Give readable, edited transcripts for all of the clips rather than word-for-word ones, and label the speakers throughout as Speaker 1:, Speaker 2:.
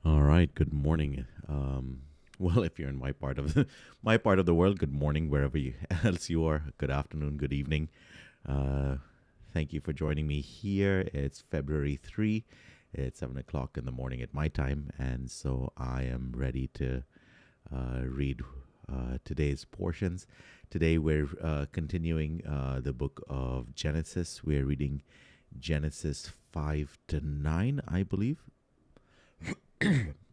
Speaker 1: All right. Good morning. Well, if you're in my part of my part of the world, good morning wherever else you are. Good afternoon. Good evening. Uh, Thank you for joining me here. It's February 3. It's 7 o'clock in the morning at my time, and so I am ready to read today's portions. Today we're continuing the book of Genesis. We're reading Genesis 5 to 9, I believe.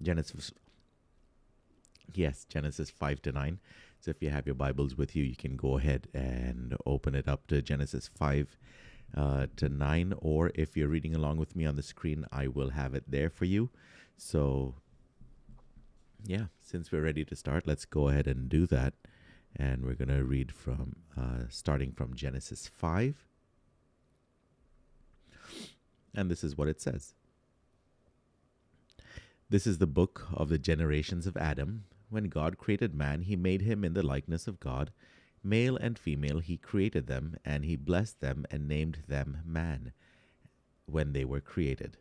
Speaker 1: Genesis Yes, Genesis 5 to 9. So if you have your Bibles with you, you can go ahead and open it up to Genesis 5 to 9. Or if you're reading along with me on the screen, I will have it there for you. So, yeah, since we're ready to start, let's go ahead and do that. And we're going to read from starting from Genesis 5. And this is what it says. This is the book of the generations of Adam. When God created man, he made him in the likeness of God. Male and female, he created them, and he blessed them and named them man when they were created.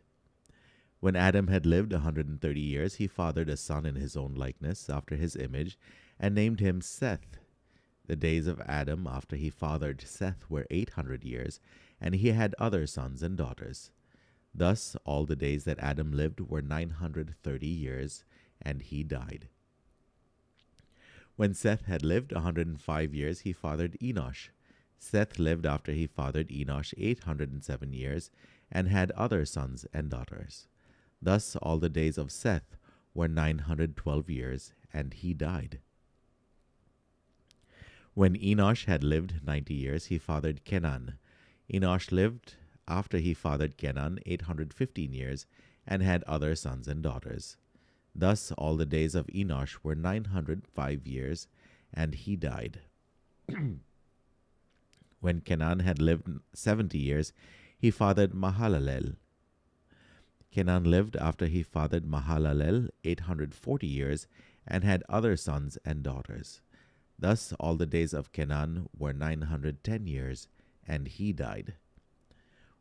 Speaker 1: When Adam had lived 130 years, he fathered a son in his own likeness, after his image, and named him Seth. The days of Adam after he fathered Seth were 800 years, and he had other sons and daughters. Thus all the days that Adam lived were 930 years, and he died. When Seth had lived 105 years, he fathered Enosh. Seth lived after he fathered Enosh 807 years, and had other sons and daughters. Thus all the days of Seth were 912 years, and he died. When Enosh had lived 90 years, he fathered Kenan. Enosh lived after he fathered Kenan 815 years, and had other sons and daughters. Thus all the days of Enosh were 905 years, and he died. When Kenan had lived 70 years, he fathered Mahalalel. Kenan lived after he fathered Mahalalel 840 years, and had other sons and daughters. Thus all the days of Kenan were 910 years, and he died.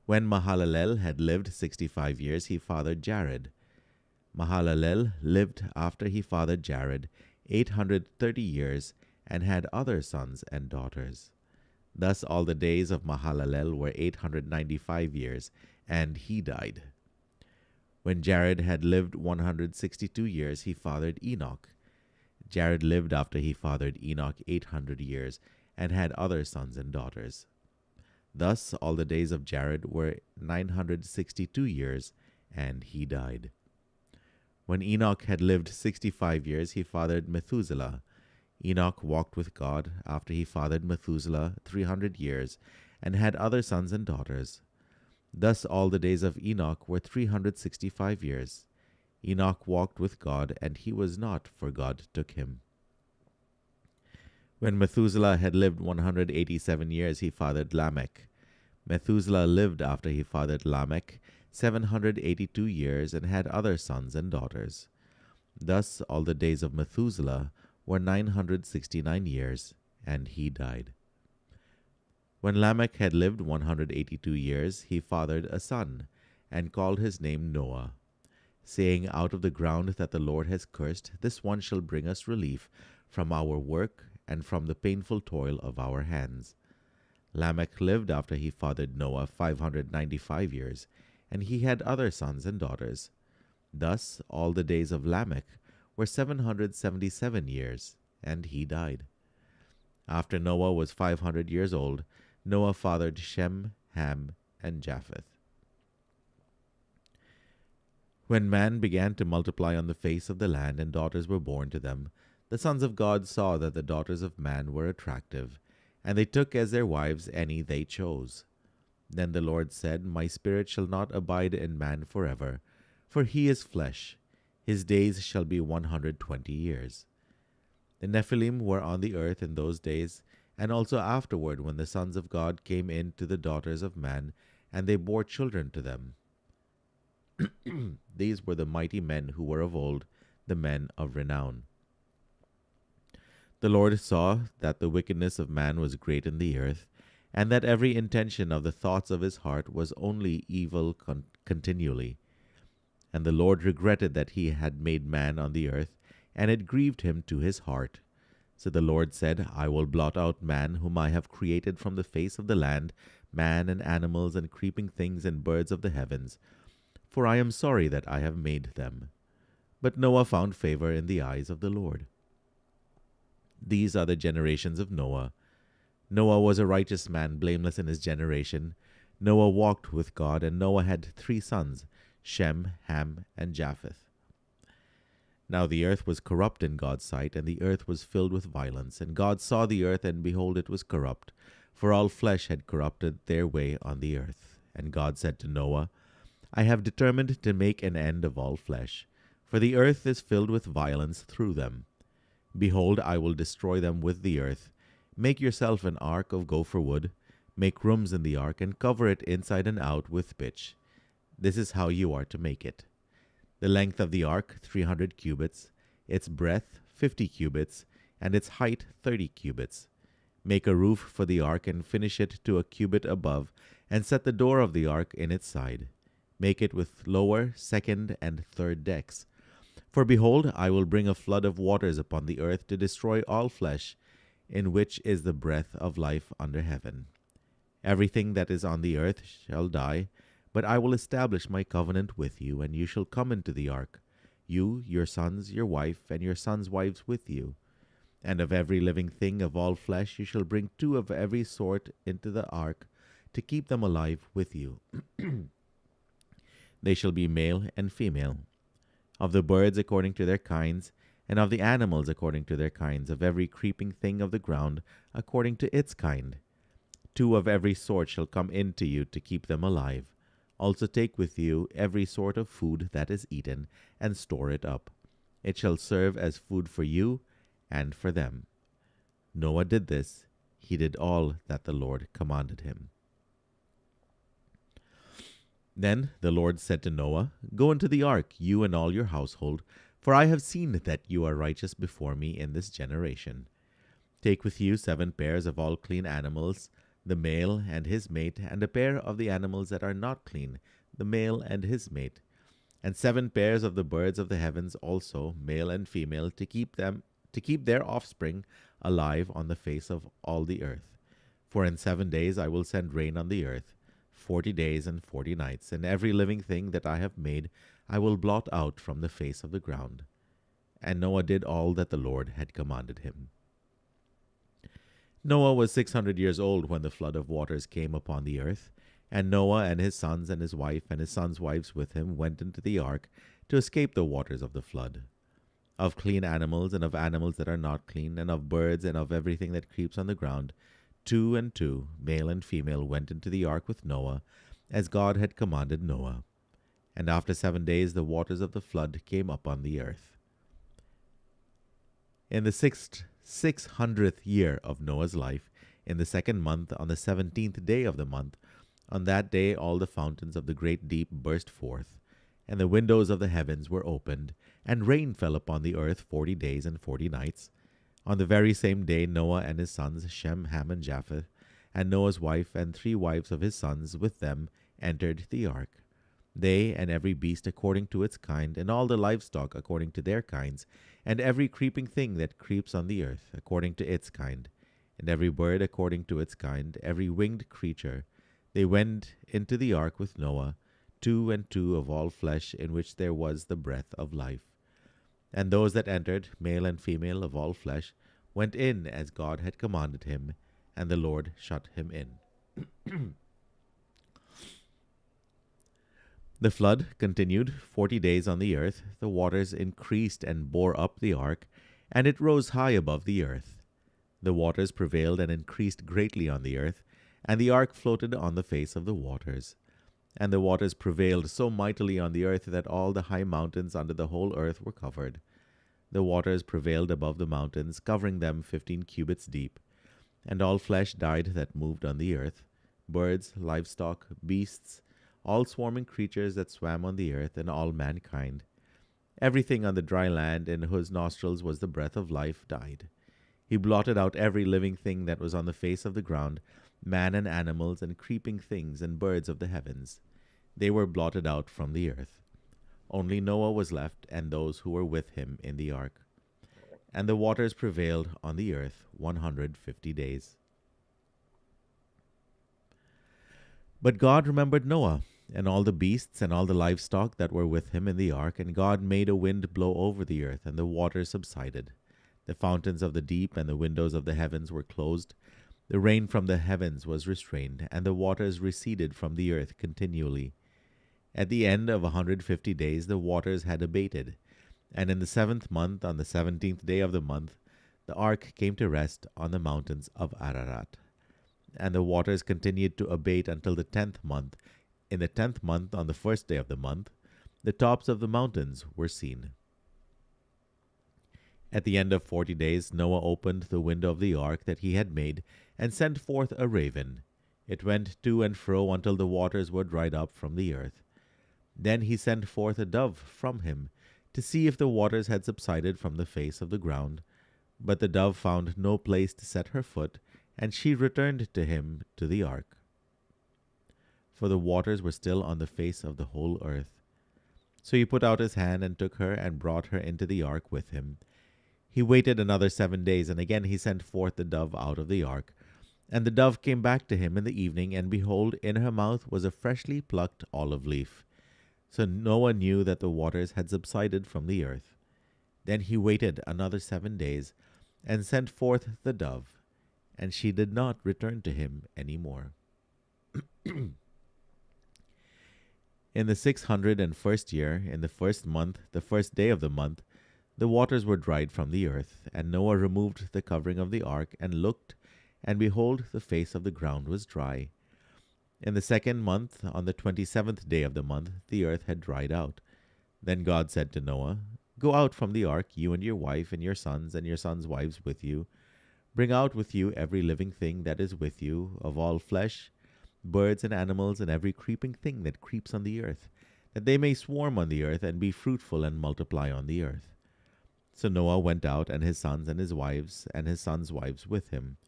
Speaker 1: When Mahalalel had lived 65 years, he fathered Jared. Mahalalel lived after he fathered Jared 830 years, and had other sons and daughters. Thus all the days of Mahalalel were 895 years, and he died. When Jared had lived 162 years, he fathered Enoch. Jared lived after he fathered Enoch 800 years, and had other sons and daughters. Thus all the days of Jared were 962 years, and he died. When Enoch had lived 65 years, he fathered Methuselah. Enoch walked with God after he fathered Methuselah 300 years, and had other sons and daughters. Thus all the days of Enoch were 365 years. Enoch walked with God, and he was not, for God took him. When Methuselah had lived 187 years, he fathered Lamech. Methuselah lived after he fathered Lamech 782 years, and had other sons and daughters. Thus all the days of Methuselah were 969 years, and he died. When Lamech had lived 182 years, he fathered a son, and called his name Noah, saying, Out of the ground that the Lord has cursed, this one shall bring us relief from our work and from the painful toil of our hands. Lamech lived after he fathered Noah 595 years, and he had other sons and daughters. Thus all the days of Lamech were 777 years, and he died. After Noah was 500 years old, Noah fathered Shem, Ham, and Japheth. When man began to multiply on the face of the land, and daughters were born to them, the sons of God saw that the daughters of man were attractive, and they took as their wives any they chose. Then the Lord said, My spirit shall not abide in man forever, for he is flesh. His days shall be 120 years. The Nephilim were on the earth in those days, and also afterward, when the sons of God came in to the daughters of man, and they bore children to them. These were the mighty men who were of old, the men of renown. The Lord saw that the wickedness of man was great in the earth, and that every intention of the thoughts of his heart was only evil continually. And the Lord regretted that he had made man on the earth, and it grieved him to his heart. So the Lord said, I will blot out man whom I have created from the face of the land, man and animals and creeping things and birds of the heavens, for I am sorry that I have made them. But Noah found favor in the eyes of the Lord. These are the generations of Noah. Noah was a righteous man, blameless in his generation. Noah walked with God, and Noah had 3 sons, Shem, Ham, and Japheth. Now the earth was corrupt in God's sight, and the earth was filled with violence. And God saw the earth, and behold, it was corrupt, for all flesh had corrupted their way on the earth. And God said to Noah, I have determined to make an end of all flesh, for the earth is filled with violence through them. Behold, I will destroy them with the earth. Make yourself an ark of gopher wood, make rooms in the ark, and cover it inside and out with pitch. This is how you are to make it. The length of the ark 300 cubits, its breadth 50 cubits, and its height 30 cubits. Make a roof for the ark, and finish it to a cubit above, and set the door of the ark in its side. Make it with lower, second, and third decks. For behold, I will bring a flood of waters upon the earth to destroy all flesh, in which is the breath of life under heaven. Everything that is on the earth shall die, but I will establish my covenant with you, and you shall come into the ark, you, your sons, your wife, and your sons' wives with you. And of every living thing of all flesh you shall bring 2 of every sort into the ark, to keep them alive with you. They shall be male and female. Of the birds according to their kinds, and of the animals according to their kinds, of every creeping thing of the ground according to its kind. 2 of every sort shall come into you to keep them alive. Also take with you every sort of food that is eaten, and store it up. It shall serve as food for you and for them. Noah did this. He did all that the Lord commanded him. Then the Lord said to Noah, Go into the ark, you and all your household, for I have seen that you are righteous before me in this generation. Take with you 7 pairs of all clean animals, the male and his mate, and a pair of the animals that are not clean, the male and his mate, and 7 pairs of the birds of the heavens also, male and female, to keep their offspring alive on the face of all the earth. For in 7 days I will send rain on the earth, 40 days and 40 nights, and every living thing that I have made I will blot out from the face of the ground. And Noah did all that the Lord had commanded him. Noah was 600 years old when the flood of waters came upon the earth, and Noah and his sons and his wife and his sons' wives with him went into the ark to escape the waters of the flood. Of clean animals and of animals that are not clean, and of birds and of everything that creeps on the ground, 2 and 2, male and female, went into the ark with Noah, as God had commanded Noah. And after 7 days the waters of the flood came upon the earth. In the 600th year of Noah's life, in the 2nd month, on the 17th day of the month, on that day all the fountains of the great deep burst forth, and the windows of the heavens were opened, and rain fell upon the earth 40 days and 40 nights. On the very same day Noah and his sons, Shem, Ham, and Japheth, and Noah's wife and 3 wives of his sons with them entered the ark. They and every beast according to its kind, and all the livestock according to their kinds, and every creeping thing that creeps on the earth according to its kind, and every bird according to its kind, every winged creature. They went into the ark with Noah, 2 and 2 of all flesh, in which there was the breath of life. And those that entered, male and female of all flesh, went in as God had commanded him, and the Lord shut him in. The flood continued 40 days on the earth. The waters increased and bore up the ark, and it rose high above the earth. The waters prevailed and increased greatly on the earth, and the ark floated on the face of the waters. And the waters prevailed so mightily on the earth that all the high mountains under the whole earth were covered. The waters prevailed above the mountains, covering them 15 cubits deep. And all flesh died that moved on the earth, birds, livestock, beasts, all swarming creatures that swam on the earth, and all mankind. Everything on the dry land in whose nostrils was the breath of life died. He blotted out every living thing that was on the face of the ground, man and animals and creeping things and birds of the heavens. They were blotted out from the earth. Only Noah was left, and those who were with him in the ark. And the waters prevailed on the earth 150 days. But God remembered Noah, and all the beasts and all the livestock that were with him in the ark, and God made a wind blow over the earth, and the waters subsided. The fountains of the deep and the windows of the heavens were closed. The rain from the heavens was restrained, and the waters receded from the earth continually. At the end of 150 days the waters had abated, and in the 7th month, on the 17th day of the month, the ark came to rest on the mountains of Ararat. And the waters continued to abate until the 10th month. In the 10th month, on the 1st day of the month, the tops of the mountains were seen. At the end of 40 days, Noah opened the window of the ark that he had made, and sent forth a raven. It went to and fro until the waters were dried up from the earth. Then he sent forth a dove from him, to see if the waters had subsided from the face of the ground. But the dove found no place to set her foot, and she returned to him to the ark. For the waters were still on the face of the whole earth. So he put out his hand and took her and brought her into the ark with him. He waited another 7 days, and again he sent forth the dove out of the ark. And the dove came back to him in the evening, and behold, in her mouth was a freshly plucked olive leaf. So Noah knew that the waters had subsided from the earth. Then he waited another 7 days, and sent forth the dove, and she did not return to him any more. In the 601st year, in the 1st month, the 1st day of the month, the waters were dried from the earth, and Noah removed the covering of the ark, and looked, and behold, the face of the ground was dry. In the 2nd month, on the 27th day of the month, the earth had dried out. Then God said to Noah, Go out from the ark, you and your wife, and your sons' wives with you. Bring out with you every living thing that is with you, of all flesh, birds and animals, and every creeping thing that creeps on the earth, that they may swarm on the earth, and be fruitful and multiply on the earth. So Noah went out, and his sons and his wives, and his sons' wives with him.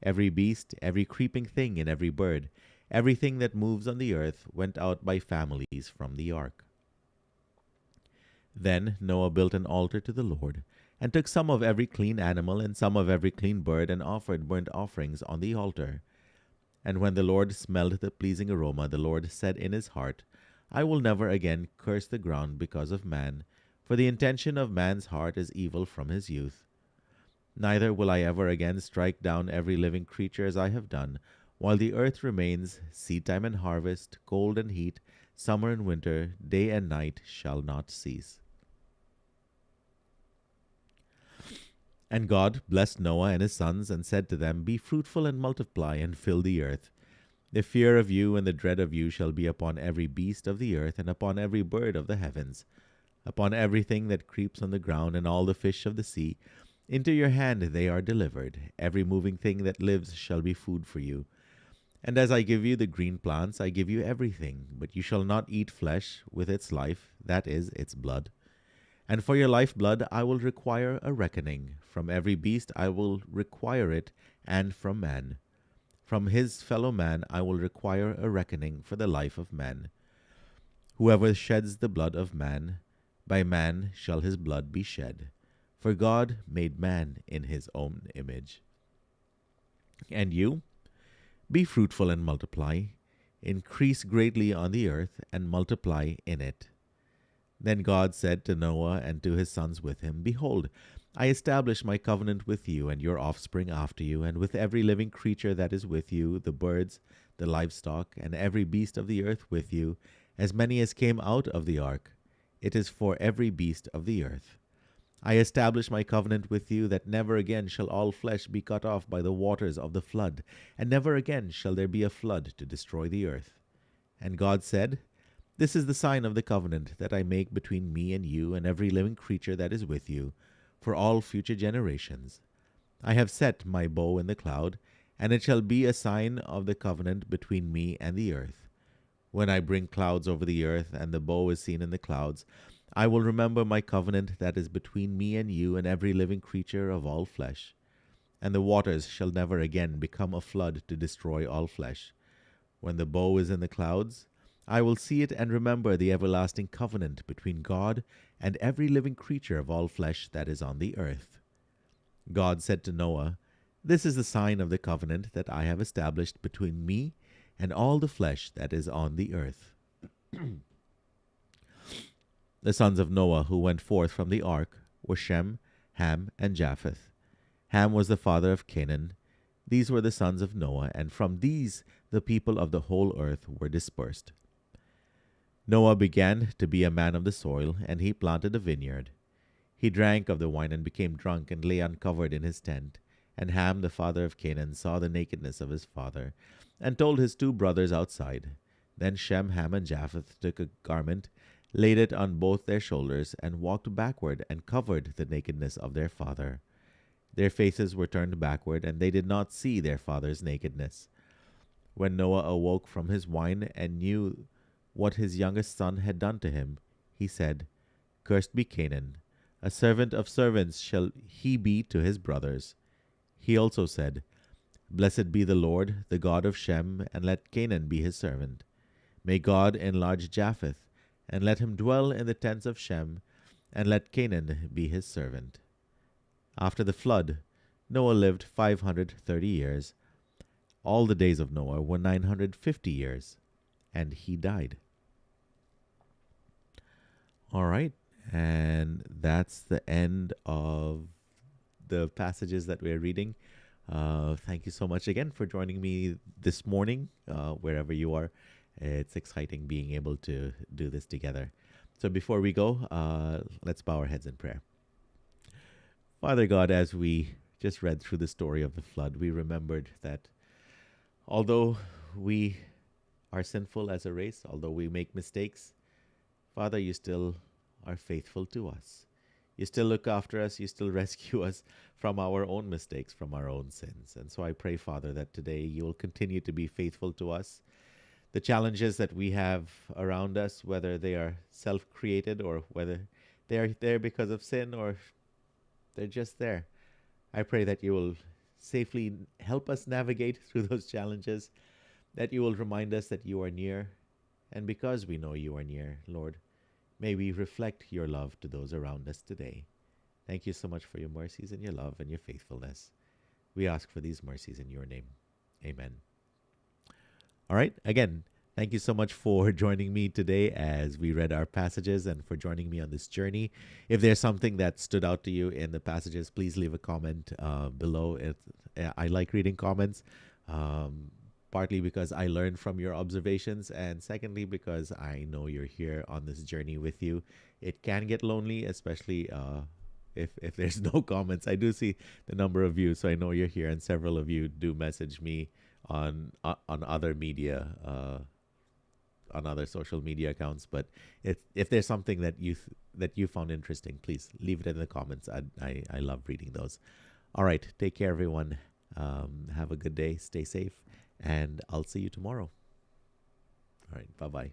Speaker 1: Every beast, every creeping thing, and every bird, everything that moves on the earth, went out by families from the ark. Then Noah built an altar to the Lord, and took some of every clean animal and some of every clean bird, and offered burnt offerings on the altar. And when the Lord smelled the pleasing aroma, the Lord said in his heart, I will never again curse the ground because of man, for the intention of man's heart is evil from his youth. Neither will I ever again strike down every living creature as I have done, while the earth remains, seedtime and harvest, cold and heat, summer and winter, day and night shall not cease. And God blessed Noah and his sons, and said to them, Be fruitful and multiply, and fill the earth. The fear of you and the dread of you shall be upon every beast of the earth, and upon every bird of the heavens, upon everything that creeps on the ground, and all the fish of the sea. Into your hand they are delivered. Every moving thing that lives shall be food for you. And as I give you the green plants, I give you everything. But you shall not eat flesh with its life, that is, its blood. And for your lifeblood I will require a reckoning. From every beast I will require it, and from man. From his fellow man I will require a reckoning for the life of man. Whoever sheds the blood of man, by man shall his blood be shed. For God made man in his own image. And you, be fruitful and multiply, increase greatly on the earth, and multiply in it. Then God said to Noah and to his sons with him, Behold, I establish my covenant with you and your offspring after you, and with every living creature that is with you, the birds, the livestock, and every beast of the earth with you, as many as came out of the ark. It is for every beast of the earth. I establish my covenant with you, that never again shall all flesh be cut off by the waters of the flood, and never again shall there be a flood to destroy the earth. And God said, This is the sign of the covenant that I make between me and you and every living creature that is with you, for all future generations. I have set my bow in the cloud, and it shall be a sign of the covenant between me and the earth. When I bring clouds over the earth, and the bow is seen in the clouds, I will remember my covenant that is between me and you and every living creature of all flesh. And the waters shall never again become a flood to destroy all flesh. When the bow is in the clouds, I will see it and remember the everlasting covenant between God and every living creature of all flesh that is on the earth. God said to Noah, This is the sign of the covenant that I have established between me and all the flesh that is on the earth. The sons of Noah who went forth from the ark were Shem, Ham, and Japheth. Ham was the father of Canaan. These were the sons of Noah, and from these the people of the whole earth were dispersed. Noah began to be a man of the soil, and he planted a vineyard. He drank of the wine and became drunk, and lay uncovered in his tent. And Ham, the father of Canaan, saw the nakedness of his father, and told his two brothers outside. Then Shem, Ham, and Japheth took a garment, laid it on both their shoulders, and walked backward, and covered the nakedness of their father. Their faces were turned backward, and they did not see their father's nakedness. When Noah awoke from his wine, and knew what his youngest son had done to him, he said, Cursed be Canaan, a servant of servants shall he be to his brothers. He also said, Blessed be the Lord, the God of Shem, and let Canaan be his servant. May God enlarge Japheth, and let him dwell in the tents of Shem, and let Canaan be his servant. After the flood, Noah lived 530 years. All the days of Noah were 950 years, and he died. All right, and that's the end of the passages that we're reading. Thank you so much again for joining me this morning, wherever you are. It's exciting being able to do this together. So before we go, let's bow our heads in prayer. Father God, as we just read through the story of the flood, we remembered that although we are sinful as a race, although we make mistakes, Father, you still are faithful to us. You still look after us. You still rescue us from our own mistakes, from our own sins. And so I pray, Father, that today you will continue to be faithful to us. The challenges that we have around us, whether they are self-created or whether they are there because of sin or they're just there, I pray that you will safely help us navigate through those challenges, that you will remind us that you are near. And because we know you are near, Lord, may we reflect your love to those around us today. Thank you so much for your mercies and your love and your faithfulness. We ask for these mercies in your name. Amen. All right. Again, thank you so much for joining me today as we read our passages and for joining me on this journey. If there's something that stood out to you in the passages, please leave a comment below. I like reading comments, partly because I learn from your observations, and secondly, because I know you're here on this journey with you. It can get lonely, especially if there's no comments. I do see the number of views, so I know you're here, and several of you do message me on other media, on other social media accounts. But if there's something that you found interesting, please leave it in the comments. I love reading those. All right, take care, everyone. Have a good day. Stay safe, and I'll see you tomorrow. All right, bye-bye.